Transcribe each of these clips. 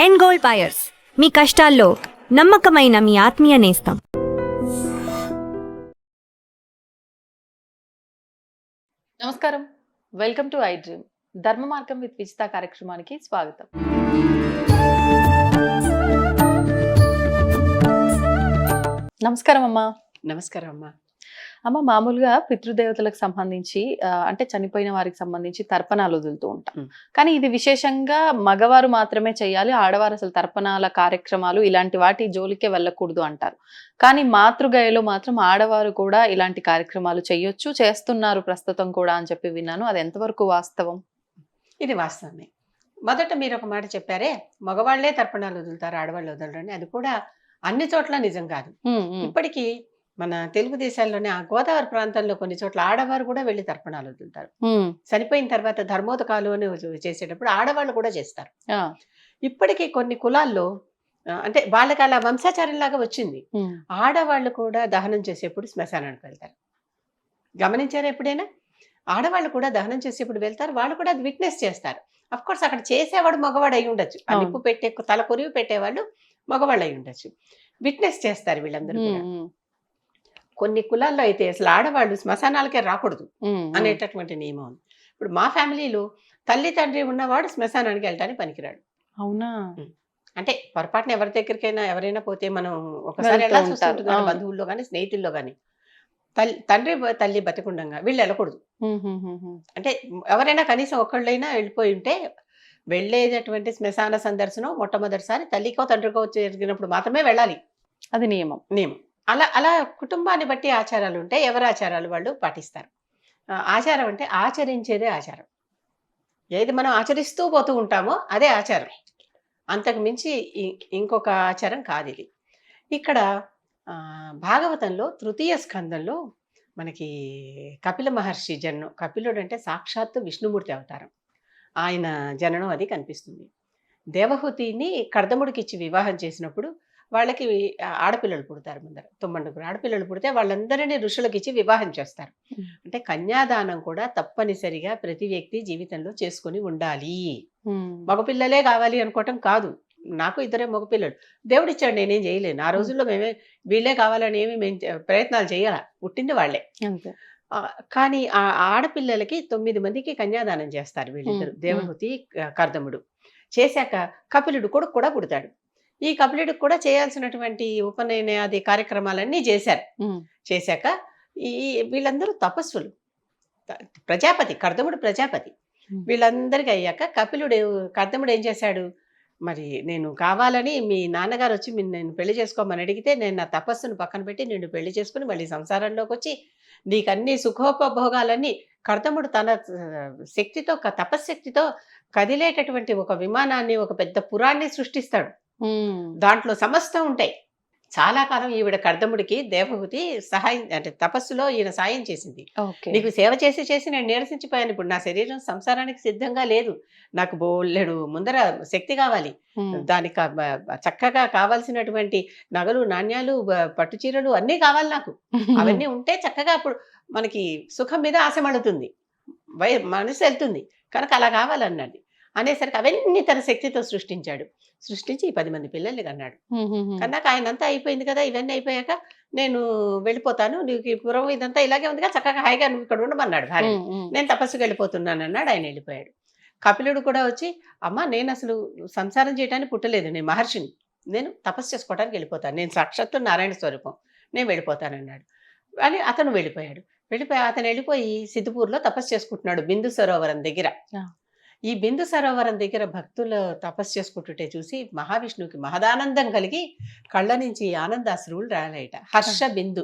End gold buyers, మీ కష్టాల్లో నమ్మకమైన మీ ఆత్మీయ నేస్తం. నమస్కారం, వెల్కమ్ టు ఐ డ్రీమ్. ధర్మ మార్గం విత్ విజిత కార్యక్రమానికి స్వాగతం. నమస్కారం అమ్మా. నమస్కారం అమ్మా. అమ్మ, మామూలుగా పితృదేవతలకు సంబంధించి అంటే చనిపోయిన వారికి సంబంధించి తర్పణాలు వదులుతూ ఉంటాం. కానీ ఇది విశేషంగా మగవారు మాత్రమే చేయాలి, ఆడవారు అసలు తర్పణాల కార్యక్రమాలు ఇలాంటి వాటి జోలికే వెళ్ళకూడదు అంటారు. కానీ మాతృగయలో మాత్రం ఆడవారు కూడా ఇలాంటి కార్యక్రమాలు చేయొచ్చు, చేస్తున్నారు ప్రస్తుతం కూడా అని చెప్పి విన్నాను. అది ఎంతవరకు వాస్తవం? ఇది వాస్తవమే. మొదట మీరు ఒక మాట చెప్పారే, మగవాళ్లే తర్పణాలు వదులుతారు, ఆడవాళ్ళు వదలరని. అది కూడా అన్ని చోట్ల నిజం కాదు. ఇప్పటికీ మన తెలుగు దేశాల్లోనే ఆ గోదావరి ప్రాంతంలో కొన్ని చోట్ల ఆడవారు కూడా వెళ్లి తర్పణాలు వదులుతారు. చనిపోయిన తర్వాత ధర్మోదకాలు అని చేసేటప్పుడు ఆడవాళ్ళు కూడా చేస్తారు. ఇప్పటికీ కొన్ని కులాల్లో అంటే వాళ్ళకి అలా వంశాచారంలాగా వచ్చింది. ఆడవాళ్ళు కూడా దహనం చేసేప్పుడు శ్మశానానికి వెళ్తారు. గమనించారా ఎప్పుడైనా? ఆడవాళ్ళు కూడా దహనం చేసేప్పుడు వెళ్తారు, వాళ్ళు కూడా అది విట్నెస్ చేస్తారు. అఫ్ కోర్స్ అక్కడ చేసేవాడు మగవాడు అయి ఉండొచ్చు, ఆ నిప్పు పెట్టే తల కొరివి పెట్టేవాళ్ళు మగవాళ్ళు అయి ఉండొచ్చు. విట్నెస్ చేస్తారు వీళ్ళందరూ కూడా. కొన్ని కులాల్లో అయితే అసలు ఆడవాళ్ళు శ్మశానాలకే రాకూడదు అనేటటువంటి నియమం ఉంది. ఇప్పుడు మా ఫ్యామిలీలో తల్లి తండ్రి ఉన్నవాడు శ్మశానానికి వెళ్ళడానికి పనికిరాడు. అవునా? అంటే పొరపాటున ఎవరి దగ్గరికైనా ఎవరైనా పోతే మనం ఒకసారి వెళ్ళాల్సి వస్తుంటుంది, బంధువుల్లో కానీ స్నేహితుల్లో కానీ. తండ్రి తల్లి బతికుండగా వీళ్ళు వెళ్ళకూడదు. అంటే ఎవరైనా కనీసం ఒకళ్ళైనా వెళ్ళిపోయి ఉంటే వెళ్ళేటటువంటి శ్మశాన సందర్శనం మొట్టమొదటిసారి తల్లికో తండ్రికో జరిగినప్పుడు మాత్రమే వెళ్ళాలి. అది నియమం. అలా అలా కుటుంబాన్ని బట్టి ఆచారాలు ఉంటాయి, ఎవరి ఆచారాలు వాళ్ళు పాటిస్తారు. ఆచారం అంటే ఆచరించేదే ఆచారం. ఏది మనం ఆచరిస్తూ పోతూ ఉంటామో అదే ఆచారం, అంతకు మించి ఇంకొక ఆచారం కాదు ఇది. ఇక్కడ భాగవతంలో తృతీయ స్కందంలో మనకి కపిల మహర్షి జననం, కపిలుడు అంటే సాక్షాత్తు విష్ణుమూర్తి అవతారం, ఆయన జననం అది కనిపిస్తుంది. దేవహూతిని కర్దముడికి ఇచ్చి వివాహం చేసినప్పుడు వాళ్ళకి ఆడపిల్లలు పుడతారు. ముందర 9 ఆడపిల్లలు పుడితే వాళ్ళందరినీ ఋషులకు ఇచ్చి వివాహం చేస్తారు. అంటే కన్యాదానం కూడా తప్పనిసరిగా ప్రతి వ్యక్తి జీవితంలో చేసుకుని ఉండాలి. మగపిల్లలే కావాలి అనుకోవటం కాదు. నాకు 2 మగపిల్లలు దేవుడిచ్చాడు, నేనేం చేయలేను. ఆ రోజుల్లో వీళ్ళే కావాలని ఏమి మేము ప్రయత్నాలు చేయాల, పుట్టింది వాళ్ళే. కానీ ఆ ఆడపిల్లలకి 9 మందికి కన్యాదానం చేస్తారు వీళ్ళిద్దరు, దేవహూతి కర్దముడు. చేశాక కపిలుడు కొడుకు కూడా పుడతాడు. ఈ కపిలుడికి కూడా చేయాల్సినటువంటి ఉపనయనాది కార్యక్రమాలన్నీ చేశారు. చేశాక వీళ్ళందరూ తపస్సులు, ప్రజాపతి, కర్దముడు ప్రజాపతి. వీళ్ళందరికీ అయ్యాక కర్దముడు ఏం చేశాడు, మరి నేను కావాలని మీ నాన్నగారు వచ్చి నేను పెళ్లి చేసుకోమని అడిగితే నేను నా తపస్సును పక్కన పెట్టి నిన్ను పెళ్లి చేసుకుని మళ్ళీ సంసారంలోకి వచ్చి నీకు అన్ని సుఖోపభోగాలన్నీ, కర్దముడు తన శక్తితో తపశ్శక్తితో కదిలేటటువంటి ఒక విమానాన్ని, ఒక పెద్ద పురాన్ని సృష్టిస్తాడు. దాంట్లో సమస్తం ఉంటాయి. చాలా కాలం ఈవిడ కర్దముడికి దేవహూతి సహాయం, అంటే తపస్సులో ఈయన సాయం చేసింది. నీకు సేవ చేసి చేసి నేను నీరసించిపోయాను, ఇప్పుడు నా శరీరం సంసారానికి సిద్ధంగా లేదు, నాకు బోలెడు ముందర శక్తి కావాలి, దానికి చక్కగా కావాల్సినటువంటి నగలు నాణ్యాలు పట్టు చీరలు అన్నీ కావాలి నాకు. అవన్నీ ఉంటే చక్కగా అప్పుడు మనకి సుఖం మీద ఆశ మడుతుంది, మనసు వెళ్తుంది, కనుక అలా కావాలన్నది. అనేసరికి అవన్నీ తన శక్తితో సృష్టించి 10 మంది పిల్లల్ని కన్నాడు. కన్నాక ఆయనంతా అయిపోయింది కదా, ఇవన్నీ అయిపోయాక నేను వెళ్ళిపోతాను, నీకు ఈ పురం ఇదంతా ఇలాగే ఉంది కదా, చక్కగా హాయిగా నువ్వు ఇక్కడ ఉండమన్నాడు భార్య. నేను తపస్సుకు వెళ్ళిపోతున్నాను అన్నాడు. ఆయన వెళ్ళిపోయాడు. కపిలుడు కూడా వచ్చి, అమ్మ నేను అసలు సంసారం చేయడానికి పుట్టలేదు, నేను మహర్షిని, నేను తపస్సు చేసుకోవడానికి వెళ్ళిపోతాను, నేను సాక్షాత్తు నారాయణ స్వరూపం, నేను వెళ్ళిపోతానన్నాడు. అని అతను వెళ్ళిపోయాడు. అతను వెళ్ళిపోయి సిద్ధపూర్లో తపస్సు చేసుకుంటున్నాడు, బిందు సరోవరం దగ్గర. ఈ బిందు సరోవరం దగ్గర భక్తులు తపస్సు చేసుకుంటుంటే చూసి మహావిష్ణువుకి మహదానందం కలిగి కళ్ళ నుంచి ఆనందాశ్రువులు రాలేట. హర్ష బిందు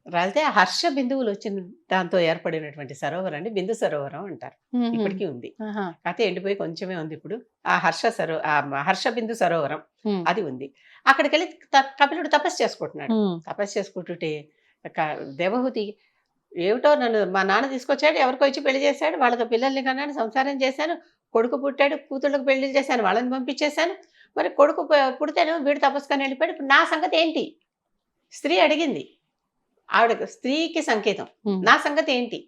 రాలితే ఆ హర్ష బిందువులు వచ్చిన దాంతో ఏర్పడినటువంటి సరోవరాన్ని బిందు సరోవరం అంటారు. ఇప్పటికీ ఉంది, అయితే ఎండిపోయి కొంచెమే ఉంది ఇప్పుడు. ఆ హర్ష బిందు సరోవరం అది ఉంది. అక్కడికి వెళ్ళి కపిలుడు తపస్సు చేసుకుంటున్నాడు. తపస్సు చేసుకుంటుంటే దేవహూతి, ఏమిటో నన్ను మా నాన్న తీసుకొచ్చాడు, ఎవరికో ఇచ్చి పెళ్లి చేశాడు, వాళ్ళతో పిల్లల్ని కన్నాను, సంసారం చేశాను, కొడుకు పుట్టాడు, కూతుళ్ళకు పెళ్లి చేశాను, వాళ్ళని పంపించేశాను, మరి కొడుకు పుడితేను వీడు తపస్సుకొని వెళ్ళిపోయాడు, ఇప్పుడు నా సంగతి ఏంటి? స్త్రీ అడిగింది. ఆవిడ స్త్రీకి సంకేతం, నా సంగతి ఏంటి?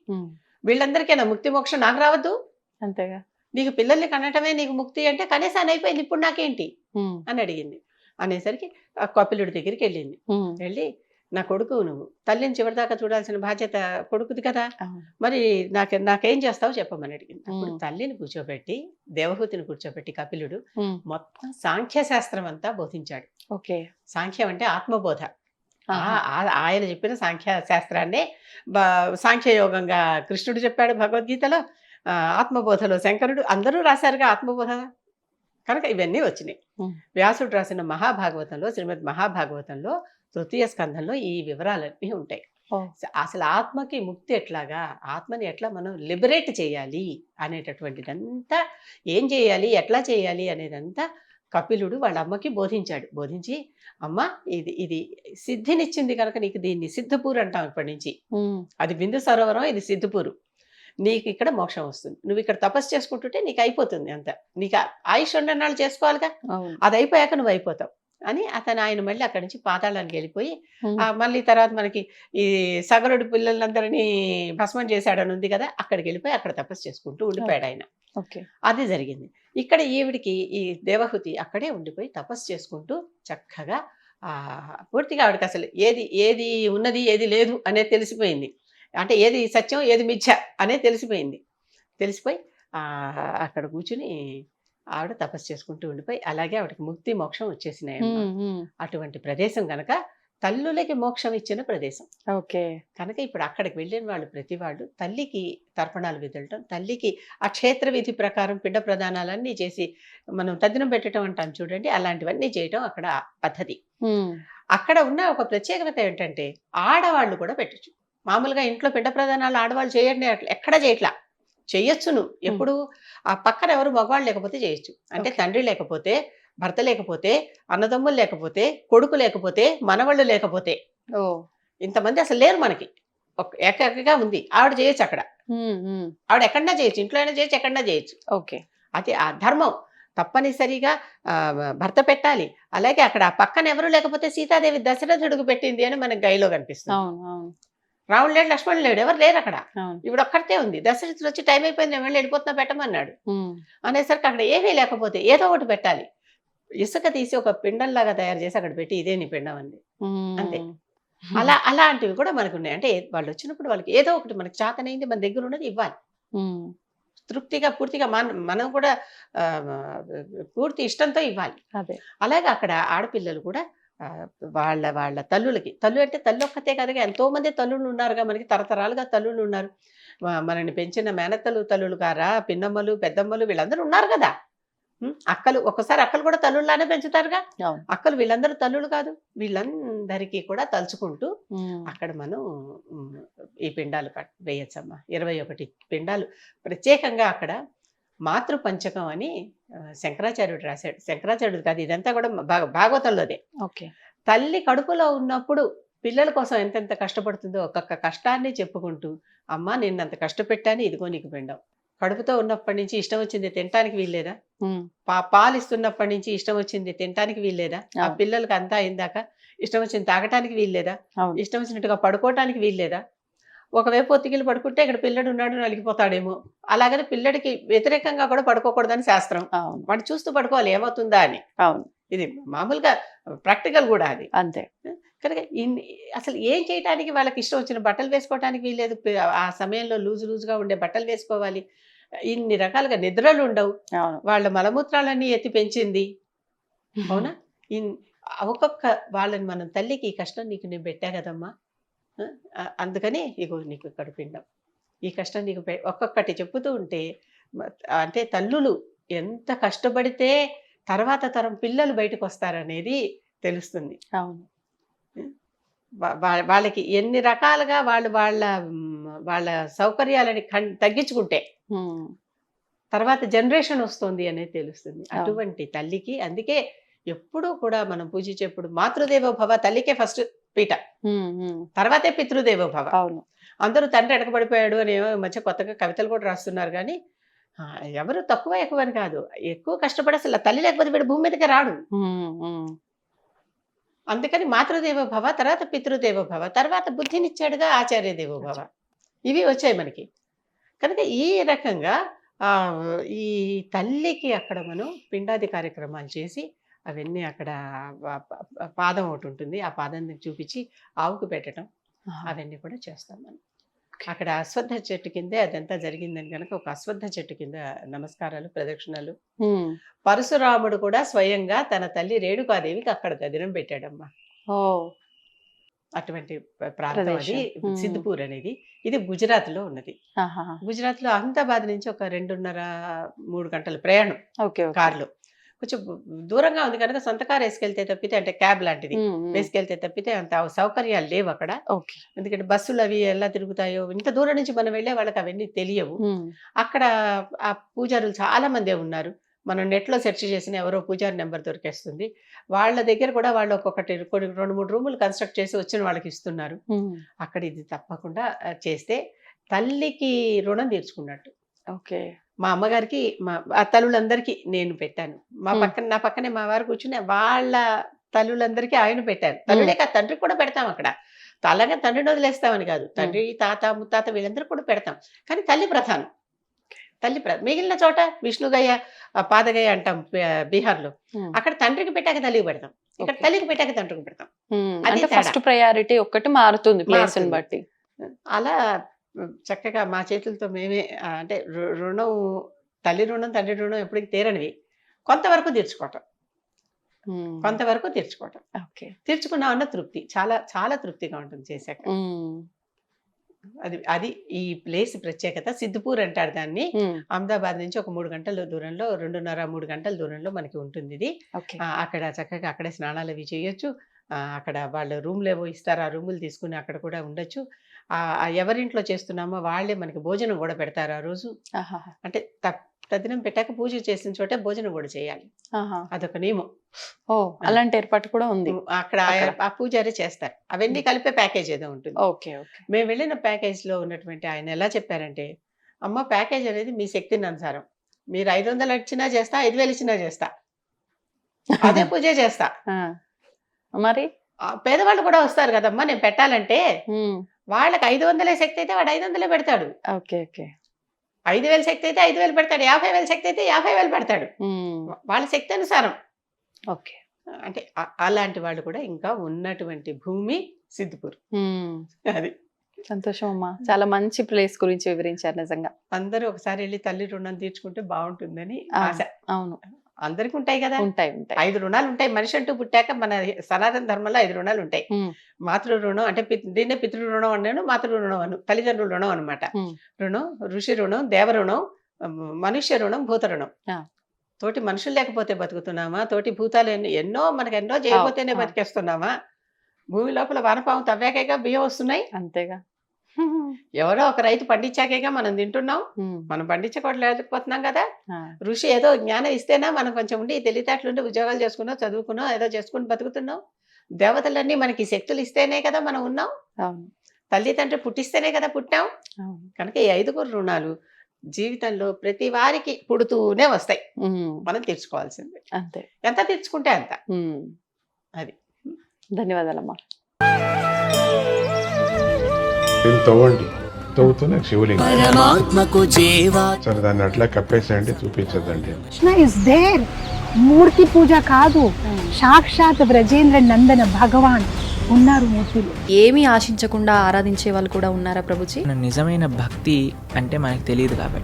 వీళ్ళందరికీ నా ముక్తి మోక్షం నాకు రావద్దు? అంతేగా. నీకు పిల్లల్ని కనటమే నీకు ముక్తి అంటే కనీసం అని అయిపోయింది, ఇప్పుడు నాకేంటి ఉమ్, అని అడిగింది. అనేసరికి ఆ కపిలుడి దగ్గరికి వెళ్ళింది. ఉమ్, వెళ్ళి, నా కొడుకు నువ్వు, తల్లిని చివరిదాకా చూడాల్సిన బాధ్యత కొడుకుది కదా, అవును. మరి నాకేం చేస్తావో చెప్పమని అడిగింది. అప్పుడు ఉమ్. తల్లిని కూర్చోబెట్టి, దేవహూతిని కూర్చోబెట్టి కపిలుడు ఉమ్, మొత్తం సాంఖ్య శాస్త్రం అంతా బోధించాడు. ఓకే. సాంఖ్యం అంటే ఆత్మబోధ. ఆహా. ఆయన చెప్పిన సాంఖ్య శాస్త్రాన్నే సాంఖ్యయోగంగా కృష్ణుడు చెప్పాడు భగవద్గీతలో, ఆత్మబోధలో శంకరుడు, అందరూ రాశారుగా ఆత్మబోధ. కనుక ఇవన్నీ వచ్చినాయి. ఉమ్. వ్యాసుడు రాసిన మహాభాగవతంలో, శ్రీమద్ మహాభాగవతంలో తృతీయ స్కంధంలో ఈ వివరాలన్నీ ఉంటాయి. ఓ. అసలు ఆత్మకి ముక్తి ఎట్లాగా, ఆత్మని ఎట్లా మనం లిబరేట్ చేయాలి అనేటటువంటిదంతా, ఏం చేయాలి, ఎట్లా చేయాలి అనేదంతా కపిలుడు వాళ్ళ అమ్మకి బోధించాడు. బోధించి, అమ్మ ఇది ఇది సిద్ధినిచ్చింది కనుక నీకు దీన్ని సిద్ధపూర్ అంటాం ఇప్పటి నుంచి. ఉమ్, అది బిందు సరోవరం, ఇది సిద్ధపూరు. నీకు ఇక్కడ మోక్షం వస్తుంది. నువ్వు ఇక్కడ తపస్సు చేసుకుంటుంటే నీకు అయిపోతుంది అంత. నీకు ఆయుష్ ఉండన్నాళ్ళు చేసుకోవాలిగా, అవును. అది అయిపోయాక నువ్వు అయిపోతావు అని ఆయన మళ్ళీ అక్కడి నుంచి పాతాళానికి వెళ్ళిపోయి, ఉమ్, మళ్ళీ తర్వాత మనకి ఈ సగరుడి పిల్లలందరినీ భస్మం చేశాడని ఉంది కదా, అక్కడికి వెళ్ళిపోయి అక్కడ తపస్సు చేసుకుంటూ ఉండిపోయాడు ఆయన. ఓకే. అది జరిగింది. ఇక్కడ ఈవిడికి, ఈ దేవహూతి అక్కడే ఉండిపోయి తపస్సు చేసుకుంటూ చక్కగా పూర్తిగా ఆవిడకి అసలు ఏది ఏది ఉన్నది ఏది లేదు అనేది తెలిసిపోయింది. అంటే ఏది సత్యం ఏది మిథ్య అనేది తెలిసిపోయింది. తెలిసిపోయి అక్కడ కూర్చుని ఆవిడ తపస్సు చేసుకుంటూ ఉండిపోయి, అలాగే ఆవిడకి ముక్తి మోక్షం వచ్చేసినాయి. ఉమ్, ఉమ్, అటువంటి ప్రదేశం కనుక తల్లులకి మోక్షం ఇచ్చిన ప్రదేశం ఓకే. కనుక ఇప్పుడు అక్కడికి వెళ్ళిన వాళ్ళు ప్రతి వాళ్ళు తల్లికి తర్పణాలు విదలటం, తల్లికి ఆ క్షేత్ర విధి ప్రకారం పిండ ప్రదానాలన్నీ చేసి, మనం తద్దినం పెట్టడం అంటాం చూడండి, అలాంటివన్నీ చేయటం అక్కడ పద్ధతి. ఉమ్, అక్కడ ఉన్న ఒక ప్రత్యేకత ఏంటంటే ఆడవాళ్ళు కూడా పెట్టచ్చు. మామూలుగా ఇంట్లో పిండ ప్రదానాలు ఆడవాళ్ళు చేయండి ఎక్కడ చేయట్లా, చెయ్యొచ్చును. ఎప్పుడు ఆ పక్కన ఎవరు మగవాళ్ళు లేకపోతే చేయొచ్చు. అంటే Okay. తండ్రి లేకపోతే, భర్త లేకపోతే, అన్నదమ్ములు లేకపోతే, కొడుకు లేకపోతే, మనవాళ్ళు లేకపోతే, ఓ. ఇంతమంది అసలు లేరు మనకి, ఏకాకిగా ఉంది, ఆవిడ చేయొచ్చు అక్కడ. ఉమ్, ఉమ్, ఆవిడ ఎక్కడన్నా చేయొచ్చు, ఇంట్లో అయినా చేయొచ్చు, ఎక్కడన్నా చేయొచ్చు. ఓకే. అది ఆ ధర్మం. తప్పనిసరిగా భర్త పెట్టాలి. అలాగే అక్కడ ఆ పక్కన ఎవరు లేకపోతే సీతాదేవి దశరథుడికి పెట్టింది అని మనకి గైలో కనిపిస్తుంది. అవును, అవును, రాముడు లేడు, లక్ష్మణుడు లేడు, ఎవరు లేరు అక్కడ. అవును. ఇప్పుడు ఒక్కరితే ఉంది. దశరథుడు వచ్చి టైం అయిపోయింది, నేను వెళ్ళి వెళ్ళిపోతున్నా పెట్టమన్నాడు. ఉమ్, అనేసరికి అక్కడ ఏమీ లేకపోతే ఏదో ఒకటి పెట్టాలి. ఇసుక తీసి ఒక పిండంలాగా తయారు చేసి అక్కడ పెట్టి, ఇదే నీ పిండం అంది. ఉమ్, అంతే. అలాంటివి కూడా మనకు ఉన్నాయి. అంటే వాళ్ళు వచ్చినప్పుడు వాళ్ళకి ఏదో ఒకటి మనకి చేతనైంది, మన దగ్గర ఉన్నది ఇవ్వాలి. ఉమ్, తృప్తిగా పూర్తిగా మనం కూడా పూర్తి ఇష్టంతో ఇవ్వాలి. అదే. అలాగే అక్కడ ఆడపిల్లలు కూడా వాళ్ళ వాళ్ళ తల్లులకి, తల్లు అంటే తల్లి ఒక్కతే కదగా, ఎంతో మంది తల్లులు ఉన్నారుగా మనకి, తరతరాలుగా తల్లులు ఉన్నారు. మనల్ని పెంచిన మేనత్తలు తల్లులు గారా, పిన్నమ్మలు పెద్దమ్మలు వీళ్ళందరూ ఉన్నారు కదా. అక్కలు, ఒక్కసారి అక్కలు కూడా తల్లుల్లానే పెంచుతారుగా. అవును. అక్కలు వీళ్ళందరూ తల్లులు కాదు. వీళ్ళందరికీ కూడా తలుచుకుంటూ ఉమ్, అక్కడ మనం ఈ పిండాలు వేయచ్చమ్మా. 21 పిండాలు ప్రత్యేకంగా అక్కడ మాతృపంచకం అని శంకరాచార్యుడు రాశాడు. శంకరాచార్యుడు కాదు, ఇదంతా కూడా భాగవతంలోదే. ఓకే. తల్లి కడుపులో ఉన్నప్పుడు పిల్లల కోసం ఎంతెంత కష్టపడుతుందో ఒక్కొక్క కష్టాన్ని చెప్పుకుంటూ, అమ్మా నిన్నంత కష్టపెట్టాను, ఇదిగో నీకు పిండం. కడుపుతో ఉన్నప్పటి నుంచి ఇష్టం వచ్చింది తినటానికి వీల్లేదా? ఉమ్, పాలు ఇస్తున్నప్పటి నుంచి ఇష్టం వచ్చింది తినటానికి వీల్లేదా? ఆ అవును. పిల్లలకి అంతా అయిందాక ఇష్టం వచ్చింది తాగటానికి వీల్లేదా? అవును. ఇష్టం వచ్చినట్టుగా పడుకోవటానికి వీల్లేదా? ఒకవైపు ఒత్తిగిలు పడుకుంటే ఇక్కడ పిల్లడు ఉన్నాడు నలిగిపోతాడేమో, అలాగని పిల్లడికి వ్యతిరేకంగా కూడా పడుకోకూడదని శాస్త్రం. అవును, వాడు చూస్తూ పడుకోవాలి ఏమవుతుందా అని. అవును, ఇది మామూలుగా ప్రాక్టికల్ కూడా అది. అంతే. కనుక అసలు ఏం చేయటానికి వాళ్ళకి ఇష్టం వచ్చిన బట్టలు వేసుకోవటానికి వీల్లేదు. ఆ సమయంలో లూజుగా ఉండే బట్టలు వేసుకోవాలి. ఇన్ని రకాలుగా నిద్రలు ఉండవు. అవును. వాళ్ళ మలమూత్రాలన్నీ ఎత్తి పెంచింది. అవునా? ఒక్కొక్క వాళ్ళని మనం తల్లికి ఈ కష్టం నీకు నేను పెట్టా కదమ్మా, అందుకని ఇగో నీకు ఇక్కడ పిండం, ఈ కష్టం నీకు ఒక్కొక్కటి చెప్పుతూ ఉంటే, అంటే తల్లులు ఎంత కష్టపడితే తర్వాత తరం పిల్లలు బయటకు వస్తారనేది తెలుస్తుంది. అవును. వాళ్ళకి ఎన్ని రకాలుగా వాళ్ళు వాళ్ళ వాళ్ళ సౌకర్యాలని తగ్గించుకుంటే ఉమ్, తర్వాత జనరేషన్ వస్తుంది అనేది తెలుస్తుంది. అటువంటి తల్లికి, అందుకే ఎప్పుడూ కూడా మనం పూజించేప్పుడు మాతృదేవో భవ, తల్లికే ఫస్ట్ పీట, తర్వాతే పితృదేవో భవ. అవును. అందరూ తండ్రి ఎడకబడిపోయాడు అని మధ్య కొత్తగా కవితలు కూడా రాస్తున్నారు. కానీ ఎవరు తక్కువ ఎక్కువ అని కాదు, ఎక్కువ కష్టపడి అసలు తల్లి లేకపోతే వీడు భూమి మీదకి రాడు. అందుకని మాతృదేవో భవ, తర్వాత పితృదేవో భవ, తర్వాత బుద్ధినిచ్చాడుగా ఆచార్య దేవో భవ. ఇవి వచ్చాయి మనకి. కనుక ఈ రకంగా ఆ, ఈ తల్లికి అక్కడ మనం పిండాది కార్యక్రమాలు చేసి అవన్నీ అక్కడ పాదం ఒకటి ఉంటుంది, ఆ పాదాన్ని చూపించి ఆవుకు పెట్టడం అవన్నీ కూడా చేస్తాం మనం. అక్కడ అశ్వత్థ చెట్టు కిందే అదంతా జరిగిందని కనుక ఒక అశ్వత్థ చెట్టు కింద నమస్కారాలు ప్రదక్షిణలు. పరశురాముడు కూడా స్వయంగా తన తల్లి రేణుకాదేవికి అక్కడ గదినం పెట్టాడమ్మా. ఓ అటువంటి ప్రాంతం అది ప్రదేశం. సిద్ధిపూర్ అనేది. ఇది గుజరాత్ లో ఉన్నది. గుజరాత్ లో అహ్మదాబాద్ నుంచి ఒక 2.5-3 గంటల ప్రయాణం ఓకే కార్లో. కొంచెం దూరంగా ఉంది కనుక సొంత కారు వేసుకెళ్తే తప్పితే, అంటే క్యాబ్ లాంటిది వేసుకెళ్తే తప్పితే అంత సౌకర్యాలు లేవు అక్కడ. ఓకే ఎందుకంటే బస్సులు అవి ఎలా తిరుగుతాయో, ఇంత దూరం నుంచి మనం వెళ్ళే వాళ్ళకి అవన్నీ తెలియవు. అక్కడ ఆ పూజారులు చాలా మందే ఉన్నారు. మనం నెట్లో సెర్చ్ చేసిన ఎవరో పూజారి నెంబర్ దొరికేస్తుంది. వాళ్ళ దగ్గర కూడా వాళ్ళు ఒక్కొక్కటి 2-3 రూములు కన్స్ట్రక్ట్ చేసి వచ్చిన వాళ్ళకి ఇస్తున్నారు. అక్కడ ఇది తప్పకుండా చేస్తే తల్లికి రుణం తీర్చుకున్నట్టు. ఓకే మా అమ్మగారికి ఆ తల్లులందరికీ నేను పెట్టాను. నా పక్కనే మా వారు కూర్చుని వాళ్ళ తల్లులందరికీ ఆయన పెట్టారు. తల్లులే కాదు, తండ్రికి కూడా పెడతాం అక్కడ. అలాగే తండ్రిని వదిలేస్తామని కాదు, తండ్రి తాత ముత్తాత వీళ్ళందరూ కూడా పెడతాం. కానీ తల్లి ప్రధానం. మిగిలిన చోట విష్ణుగయ్య పాదగయ్య అంటాం బీహార్లో. అక్కడ తండ్రికి పెట్టాక తల్లికి పెడతాం, ఇక్కడ తల్లికి పెట్టాక తండ్రికి పెడతాం. అది ఫస్ట్ ప్రయారిటీ ఒక్కటి మారుతుంది ప్లేస్ బట్టి. అలా చక్కగా మా చేతులతో మేమే అంటే రుణం, తల్లి రుణం తండ్రి రుణం ఎప్పటికీ తీరనివి. కొంతవరకు తీర్చుకోవటం, తీర్చుకున్నాం అన్న తృప్తి చాలా చాలా తృప్తిగా ఉంటుంది చేశాక. అది ఈ ప్లేస్ ప్రత్యేకత. సిద్ధిపూర్ అంటారు దాన్ని. అహ్మదాబాద్ నుంచి ఒక 3 గంటల దూరంలో, 2.5-3 గంటల దూరంలో మనకి ఉంటుంది ఇది. అక్కడ చక్కగా అక్కడే స్నానాలు అవి చేయొచ్చు. అక్కడ వాళ్ళు రూమ్లు ఏవో ఇస్తారు, ఆ రూములు తీసుకుని అక్కడ కూడా ఉండొచ్చు. ఎవరింట్లో చేస్తున్నామో వాళ్ళే మనకి భోజనం కూడా పెడతారు ఆ రోజు. అంటే తద్దినం పెట్టాక పూజ చేసిన చోటే భోజనం కూడా చేయాలి, అదొక నియమం. అలాంటి ఏర్పాటు కూడా ఉంది అక్కడ. ఆ పూజారి చేస్తారు. అవన్నీ కలిపే ప్యాకేజ్ ఏదో ఉంటుంది. మేము వెళ్ళిన ప్యాకేజ్ లో ఉన్నటువంటి ఆయన ఎలా చెప్పారంటే, అమ్మ ప్యాకేజ్ అనేది మీ శక్తిని అనుసారం, మీరు 500 ఇచ్చినా చేస్తా, 5,000 ఇచ్చినా చేస్తా, అదే పూజ చేస్తా. మరి పేదవాళ్ళు కూడా వస్తారు కదమ్మా నేను పెట్టాలంటే, వాళ్ళకి 500 శక్తి అయితే వాడు 500 పెడతాడు. 5,000 శక్తి అయితే 5,000 పెడతాడు, 50,000 శక్తి అయితే 50,000 పెడతాడు, వాళ్ళ శక్తి అనుసారం. అంటే అలాంటి వాళ్ళు కూడా ఇంకా ఉన్నటువంటి భూమి సిద్ధిపూర్. అది సంతోషం అమ్మా, చాలా మంచి ప్లేస్ గురించి వివరించారు. నిజంగా అందరూ ఒకసారి వెళ్ళి తల్లి రుణం తీర్చుకుంటే బాగుంటుందని ఆశ. అవును, అందరికి ఉంటాయి కదా, ఉంటాయి 5 రుణాలు ఉంటాయి. మనిషి అంటూ పుట్టాక మన సనాతన ధర్మంలో 5 రుణాలు ఉంటాయి. మాతృ రుణం అంటే దీన్నే పితృ రుణం అన్నాను, మాతృ రుణం అను, తల్లిదండ్రుల రుణం అనమాట. రుణం, ఋషి రుణం, దేవ రుణం, మనుష్య రుణం, భూత రుణం. తోటి మనుషులు లేకపోతే బతుకుతున్నామా? తోటి భూతాలు ఎన్నో మనకు ఎన్నో చేయకపోతేనే బతికేస్తున్నామా? భూమి లోపల వానపాము తవ్వాకేగా బియ్యం వస్తున్నాయి, అంతేగా. ఎవరో ఒక రైతు పండించాకేగా మనం తింటున్నాం. మనం పండించకపోలేకపోతున్నాం కదా. ఋషి ఏదో జ్ఞానం ఇస్తేనా మనం కొంచెం ఉండి తెలివితేటలుండి ఉద్యోగాలు చేసుకున్నాం, చదువుకున్నాం, ఏదో చేసుకుని బతుకుతున్నాం. దేవతలన్నీ మనకి శక్తులు ఇస్తేనే కదా మనం ఉన్నాం. తల్లి తండ్రి పుట్టిస్తేనే కదా పుట్టాం. కనుక ఈ 5 రుణాలు జీవితంలో ప్రతి వారికి పుడుతూనే వస్తాయి, మనం తీర్చుకోవాల్సిందే. అంతే, ఎంత తీర్చుకుంటే అంత. అది. ధన్యవాదాలమ్మా. తవ్వండి, తవ్వుతూనే శివలింగం. సరే దాన్ని అట్లా కప్పేసేయండి, చూపించదండి. Krishna is there. మూర్తి పూజ కాదు, సాక్షాత్ బ్రజేంద్ర నందన భగవాన్ ఉన్నారు మూర్తిలో. ఏమీ ఆశించకుండా ఆరాధించే వాళ్ళు కూడా ఉన్నారా ప్రభుజీ? నిజమైన భక్తి అంటే మనకు తెలియదు కాబట్టి